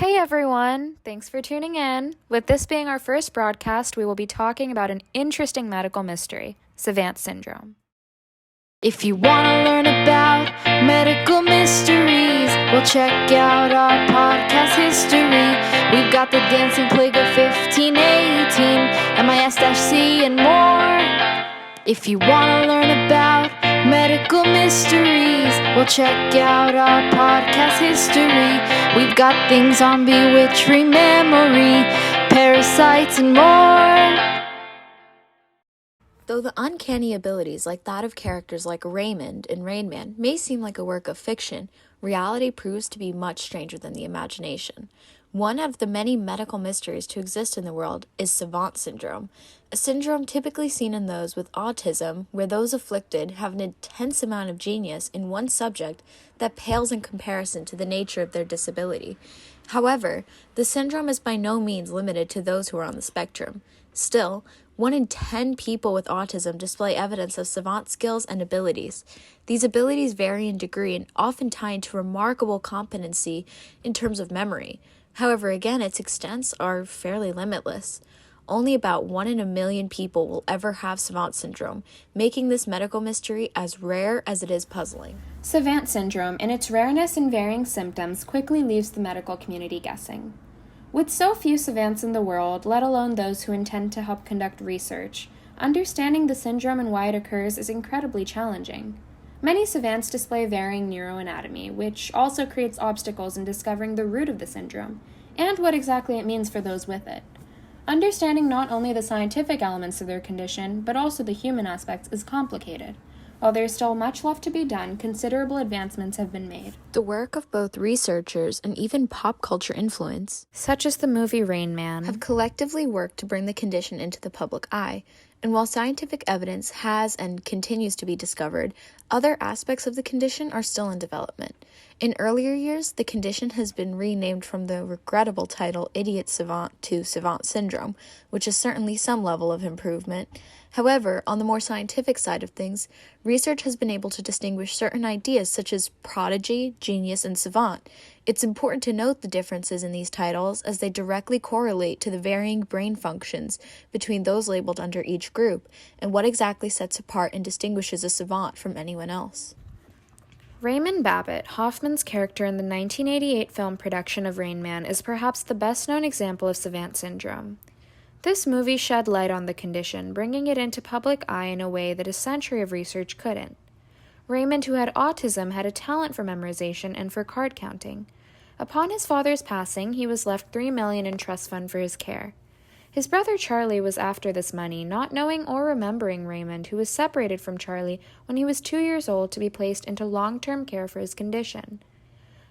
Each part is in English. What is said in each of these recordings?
Hey everyone, thanks for tuning in. With this being our first broadcast, we will be talking about an interesting medical mystery, Savant syndrome. If you want to learn about medical mysteries, well, check out our podcast history. We've got the dancing plague of 1518, MIS-C and more. If you want to learn about medical mysteries, well, check out our podcast history. We've got things on bewitchery, memory, parasites, and more. Though the uncanny abilities like that of characters like Raymond in Rain Man may seem like a work of fiction, reality proves to be much stranger than the imagination. One of the many medical mysteries to exist in the world is Savant syndrome, a syndrome typically seen in those with autism, where those afflicted have an intense amount of genius in one subject that pales in comparison to the nature of their disability. However, the syndrome is by no means limited to those who are on the spectrum. Still, 1 in 10 people with autism display evidence of savant skills and abilities. These abilities vary in degree and often tie into remarkable competency in terms of memory. However, again, its extents are fairly limitless. Only about 1 in a million people will ever have Savant syndrome, making this medical mystery as rare as it is puzzling. Savant syndrome, in its rareness and varying symptoms, quickly leaves the medical community guessing. With so few savants in the world, let alone those who intend to help conduct research, understanding the syndrome and why it occurs is incredibly challenging. Many savants display varying neuroanatomy, which also creates obstacles in discovering the root of the syndrome, and what exactly it means for those with it. Understanding not only the scientific elements of their condition, but also the human aspects is complicated. While there is still much left to be done, considerable advancements have been made. The work of both researchers and even pop culture influence, such as the movie Rain Man, have collectively worked to bring the condition into the public eye. And while scientific evidence has and continues to be discovered, other aspects of the condition are still in development. In earlier years, the condition has been renamed from the regrettable title Idiot Savant to Savant Syndrome, which is certainly some level of improvement. However, on the more scientific side of things, research has been able to distinguish certain ideas such as prodigy, genius, and savant. It's important to note the differences in these titles as they directly correlate to the varying brain functions between those labeled under each group and what exactly sets apart and distinguishes a savant from anyone else. Raymond Babbitt, Hoffman's character in the 1988 film production of Rain Man, is perhaps the best-known example of Savant syndrome. This movie shed light on the condition, bringing it into public eye in a way that a century of research couldn't. Raymond, who had autism, had a talent for memorization and for card counting. Upon his father's passing, he was left $3 million in trust fund for his care. His brother Charlie was after this money, not knowing or remembering Raymond, who was separated from Charlie when he was 2 years old to be placed into long-term care for his condition.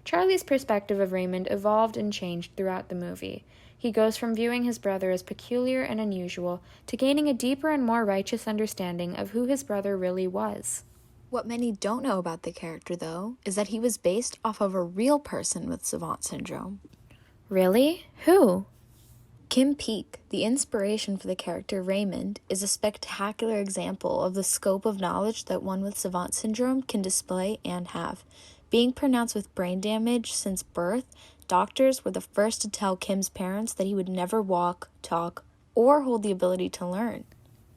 Charlie's perspective of Raymond evolved and changed throughout the movie. He goes from viewing his brother as peculiar and unusual to gaining a deeper and more righteous understanding of who his brother really was. What many don't know about the character, though, is that he was based off of a real person with Savant syndrome. Really? Who? Kim Peek, the inspiration for the character Raymond, is a spectacular example of the scope of knowledge that one with Savant syndrome can display and have. Being pronounced with brain damage since birth, doctors were the first to tell Kim's parents that he would never walk, talk, or hold the ability to learn.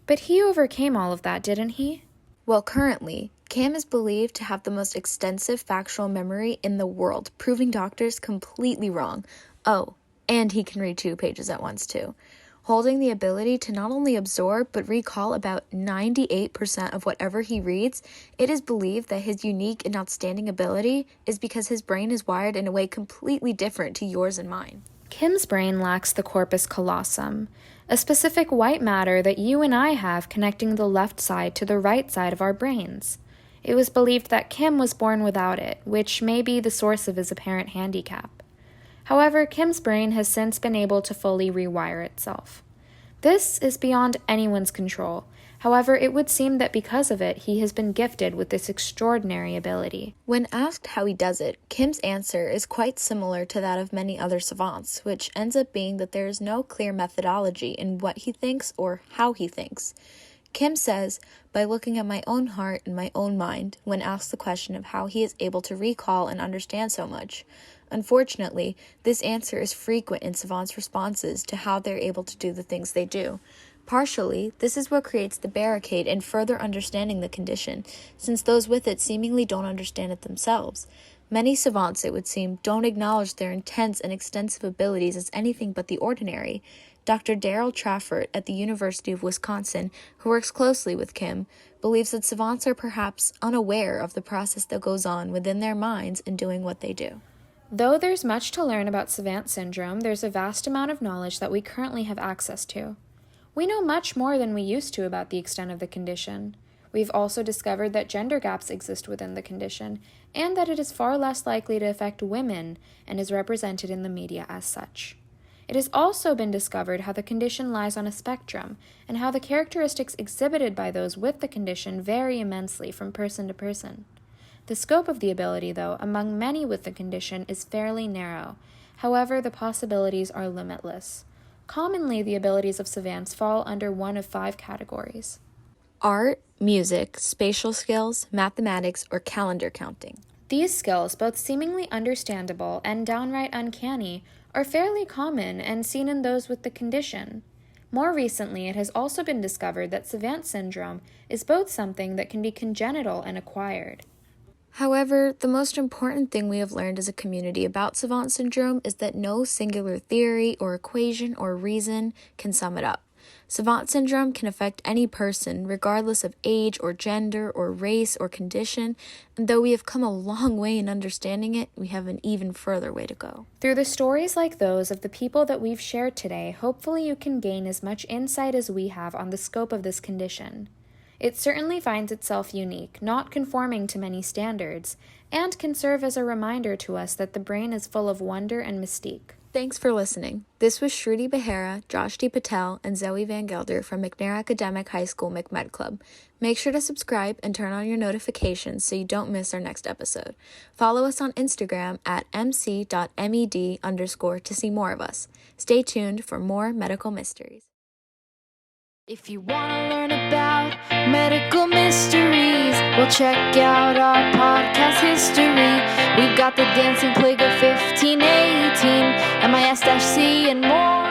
But he overcame all of that, didn't he? Well, currently, Kim is believed to have the most extensive factual memory in the world, proving doctors completely wrong. Oh, and he can read 2 pages at once, too. Holding the ability to not only absorb, but recall about 98% of whatever he reads, it is believed that his unique and outstanding ability is because his brain is wired in a way completely different to yours and mine. Kim's brain lacks the corpus callosum, a specific white matter that you and I have connecting the left side to the right side of our brains. It was believed that Kim was born without it, which may be the source of his apparent handicap. However, Kim's brain has since been able to fully rewire itself. This is beyond anyone's control. However, it would seem that because of it, he has been gifted with this extraordinary ability. When asked how he does it, Kim's answer is quite similar to that of many other savants, which ends up being that there is no clear methodology in what he thinks or how he thinks. Kim says, by looking at my own heart and my own mind, when asked the question of how he is able to recall and understand so much. Unfortunately, this answer is frequent in Savant's responses to how they're able to do the things they do. Partially, this is what creates the barricade in further understanding the condition, since those with it seemingly don't understand it themselves. Many savants, it would seem, don't acknowledge their intense and extensive abilities as anything but the ordinary. Dr. Daryl Trafford at the University of Wisconsin, who works closely with Kim, believes that savants are perhaps unaware of the process that goes on within their minds in doing what they do. Though there's much to learn about Savant syndrome, there's a vast amount of knowledge that we currently have access to. We know much more than we used to about the extent of the condition. We've also discovered that gender gaps exist within the condition, and that it is far less likely to affect women and is represented in the media as such. It has also been discovered how the condition lies on a spectrum, and how the characteristics exhibited by those with the condition vary immensely from person to person. The scope of the ability, though, among many with the condition is fairly narrow. However, the possibilities are limitless. Commonly, the abilities of savants fall under one of 5 categories: art, music, spatial skills, mathematics, or calendar counting. These skills, both seemingly understandable and downright uncanny, are fairly common and seen in those with the condition. More recently, it has also been discovered that Savant syndrome is both something that can be congenital and acquired. However, the most important thing we have learned as a community about Savant syndrome is that no singular theory or equation or reason can sum it up. Savant syndrome can affect any person, regardless of age or gender or race or condition, and though we have come a long way in understanding it, we have an even further way to go. Through the stories like those of the people that we've shared today, hopefully you can gain as much insight as we have on the scope of this condition. It certainly finds itself unique, not conforming to many standards, and can serve as a reminder to us that the brain is full of wonder and mystique. Thanks for listening. This was Shrutee, Behera, Dhrashti, Patel, and Zoe Van Gelder from McNair Academic High School McMed Club. Make sure to subscribe and turn on your notifications so you don't miss our next episode. Follow us on Instagram at mc.med_ to see more of us. Stay tuned for more medical mysteries. If you want to learn about medical mysteries, well, check out our podcast history. We've got the Dancing Plague of 1518, MIS-C, and more.